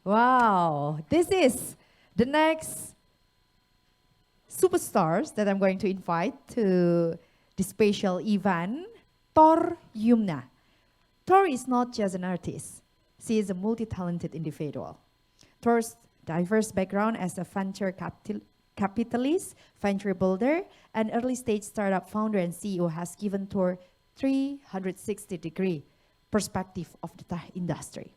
Wow, this is the next superstars that I'm going to invite to the special event, Thor Yumna. Thor is not just an artist, she is a multi-talented individual. Thor's diverse background as a venture capitalist, venture builder, and early-stage startup founder and CEO has given Thor 360-degree perspective of the tech industry.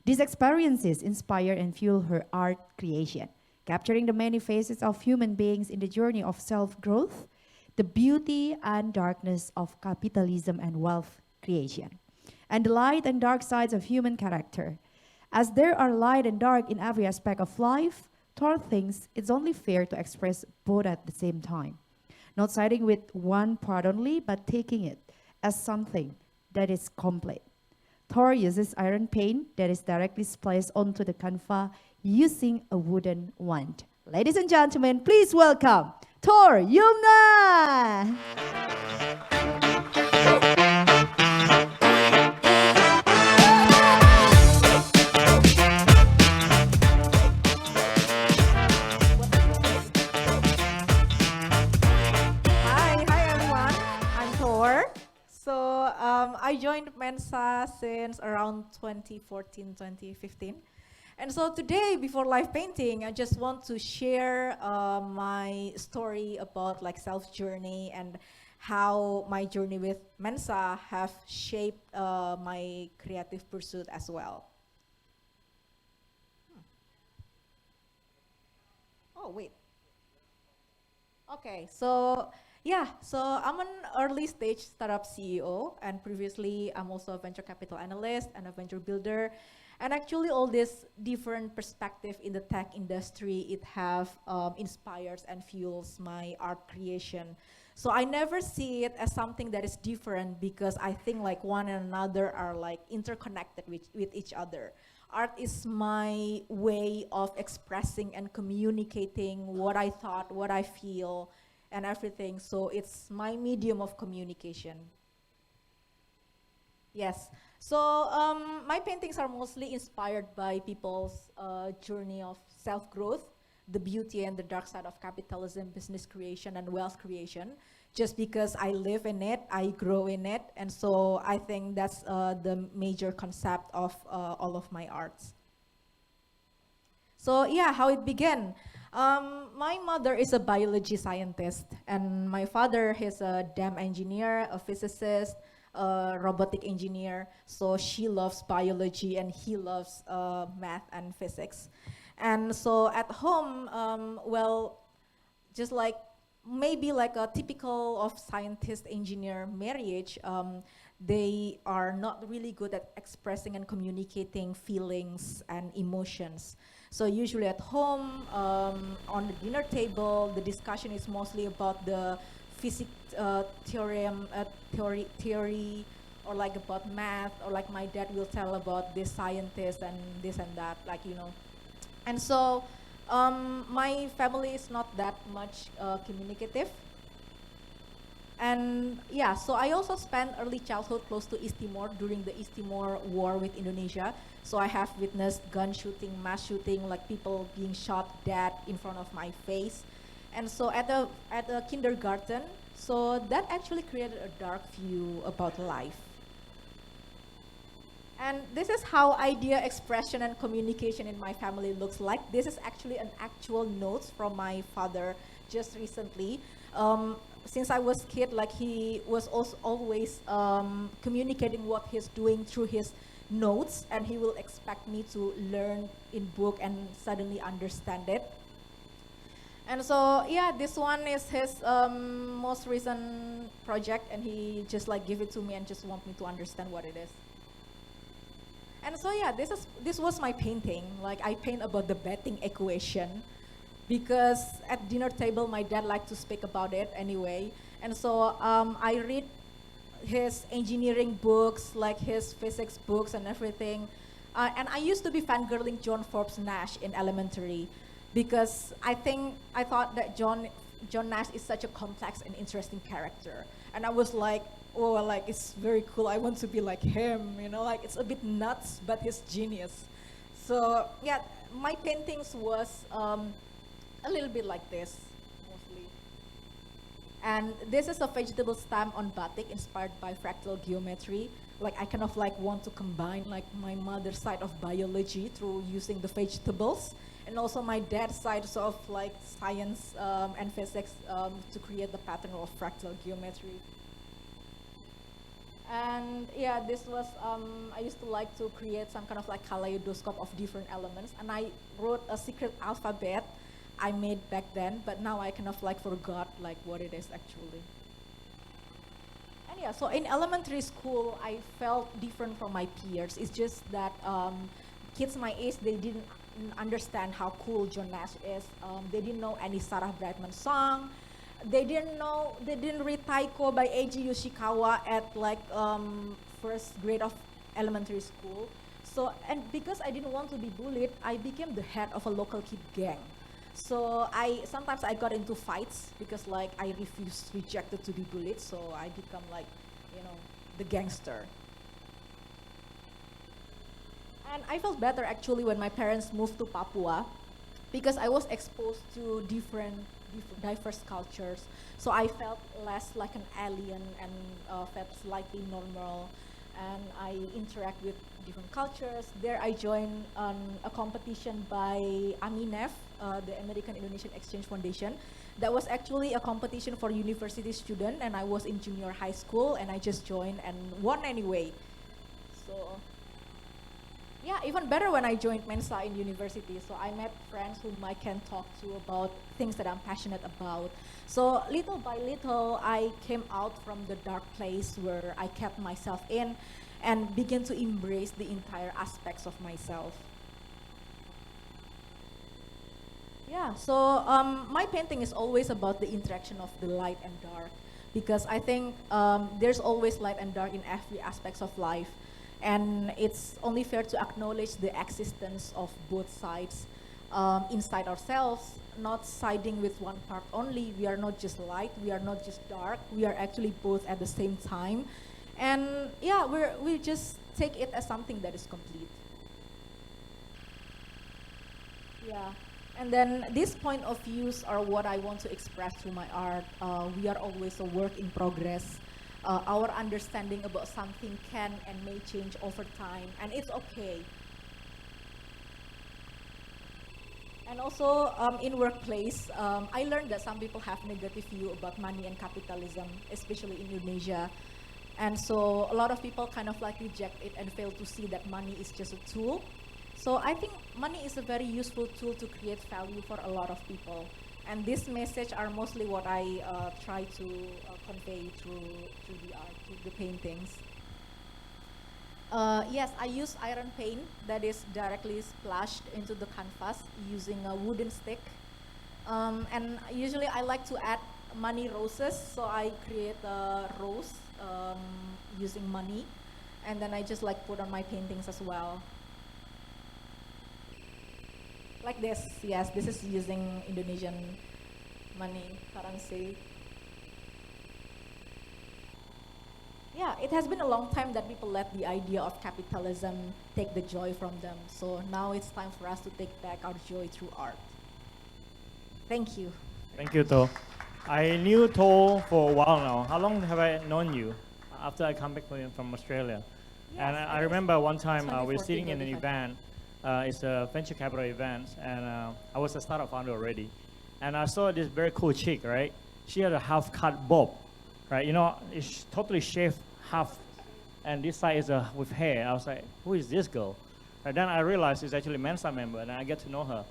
These experiences inspire and fuel her art creation, capturing the many faces of human beings in the journey of self-growth, the beauty and darkness of capitalism and wealth creation, and the light and dark sides of human character. As there are light and dark in every aspect of life, Thor thinks it's only fair to express both at the same time, not siding with one part only, but taking it as something that is complete. Thor uses iron paint that is directly spliced onto the canvas using a wooden wand. Ladies and gentlemen, please welcome Thor Yumna! Hi everyone. I'm Thor. I joined Mensa since around 2014, 2015. And so today, before live painting, I just want to share my story about like self-journey and how my journey with Mensa have shaped my creative pursuit as well. Oh, wait. Okay, so I'm an early stage startup CEO, and previously I'm also a venture capital analyst and a venture builder. And actually all this different perspective in the tech industry, it have inspires and fuels my art creation. So I never see it as something that is different because I think like one and another are like interconnected with each other. Art is my way of expressing and communicating what I thought, what I feel, and everything. So it's my medium of communication. Yes. So my paintings are mostly inspired by people's journey of self-growth, the beauty and the dark side of capitalism, business creation, and wealth creation. Just because I live in it, I grow in it, and so I think that's the major concept of all of my arts. So yeah, how it began. My mother is a biology scientist, and my father is a dam engineer, a physicist, a robotic engineer. So she loves biology and he loves math and physics. And so at home, just like maybe like a typical of scientist engineer marriage, they are not really good at expressing and communicating feelings and emotions. So usually at home, on the dinner table, the discussion is mostly about the physics theory, or like about math, or like my dad will tell about this scientist and this and that, like, you know. And so my family is not that much communicative. And yeah, so I also spent early childhood close to East Timor during the East Timor war with Indonesia. So I have witnessed gun shooting, mass shooting, like people being shot dead in front of my face. And so at a kindergarten, so that actually created a dark view about life. And this is how idea expression and communication in my family looks like. This is actually an actual notes from my father just recently. Since I was kid, like he was also always communicating what he's doing through his notes, and he will expect me to learn in book and suddenly understand it. And so yeah, this one is his most recent project, and he just like give it to me and just want me to understand what it is. And so yeah, this was my painting. Like I paint about the betting equation, because at dinner table my dad liked to speak about it anyway. And so I read his engineering books, like his physics books and everything. And I used to be fangirling John Forbes Nash in elementary, because I thought that John Nash is such a complex and interesting character. And I was like, oh, it's very cool. I want to be like him, like it's a bit nuts, but he's genius. So yeah, my paintings was a little bit like this, mostly. And this is a vegetable stamp on batik inspired by fractal geometry. Like I kind of like want to combine like my mother's side of biology through using the vegetables, and also my dad's side sort of like science and physics to create the pattern of fractal geometry. And yeah, this was, I used to like to create some kind of like kaleidoscope of different elements. And I wrote a secret alphabet I made back then, but now I kind of like forgot like what it is actually. And yeah, so in elementary school, I felt different from my peers. It's just that kids my age, they didn't understand how cool John Nash is. They didn't know any Sarah Brightman song. They didn't read Taiko by Eiji Yoshikawa at like first grade of elementary school. So, and because I didn't want to be bullied, I became the head of a local kid gang. So sometimes I got into fights because like I rejected to be bullied. So I become like, you know, the gangster. And I felt better actually when my parents moved to Papua, because I was exposed to diverse cultures. So I felt less like an alien and felt slightly normal. And I interact with different cultures. There I joined a competition by AMINEF, the American Indonesian Exchange Foundation. That was actually a competition for university students, and I was in junior high school, and I just joined and won anyway. So yeah, even better when I joined Mensa in university. So I met friends whom I can talk to about things that I'm passionate about. So little by little, I came out from the dark place where I kept myself in and began to embrace the entire aspects of myself. Yeah, so my painting is always about the interaction of the light and dark, because I think there's always light and dark in every aspects of life. And it's only fair to acknowledge the existence of both sides inside ourselves, not siding with one part only. We are not just light, we are not just dark, we are actually both at the same time. And yeah, we just take it as something that is complete. Yeah. And then these point of views are what I want to express through my art. We are always a work in progress. Our understanding about something can and may change over time, and it's okay. And also in workplace, I learned that some people have negative view about money and capitalism, especially in Indonesia. And so a lot of people kind of like reject it and fail to see that money is just a tool. So I think money is a very useful tool to create value for a lot of people. And this message are mostly what I try to convey through the art, through the paintings. Yes, I use iron paint that is directly splashed into the canvas using a wooden stick. And usually I like to add money roses, so I create a rose using money, and then I just like put on my paintings as well. Like this, yes, this is using Indonesian money, currency. Yeah, it has been a long time that people let the idea of capitalism take the joy from them. So now it's time for us to take back our joy through art. Thank you. Thank you, Thor. I knew Thor for a while now. How long have I known you? After I come back from Australia. Yes, And I I guess remember one time we were 2014 sitting in an maybe. event. It's a venture capital event, and I was a startup founder already. And I saw this very cool chick, right? She had a half-cut bob, right? You know, it's totally shaved half, and this side is with hair. I was like, who is this girl? And then I realized it's actually Mensa member, and I get to know her.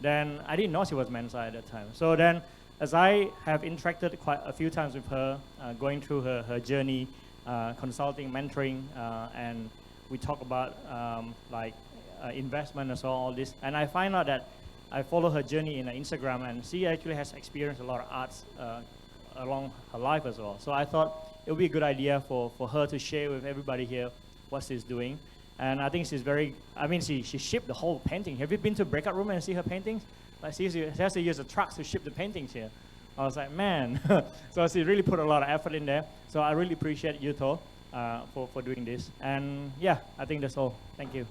Then I didn't know she was Mensa at that time. So then, as I have interacted quite a few times with her, going through her journey, consulting, mentoring, and we talk about investment and so all this. And I find out that I follow her journey in Instagram, and she actually has experienced a lot of arts along her life as well. So I thought it would be a good idea for her to share with everybody here what she's doing. And I think she's very, I mean, she shipped the whole painting. Have you been to breakout room and see her paintings? Like she has to use the trucks to ship the paintings here. I was like, man. So she really put a lot of effort in there. So I really appreciate you, Thor, for doing this. And yeah, I think that's all. Thank you.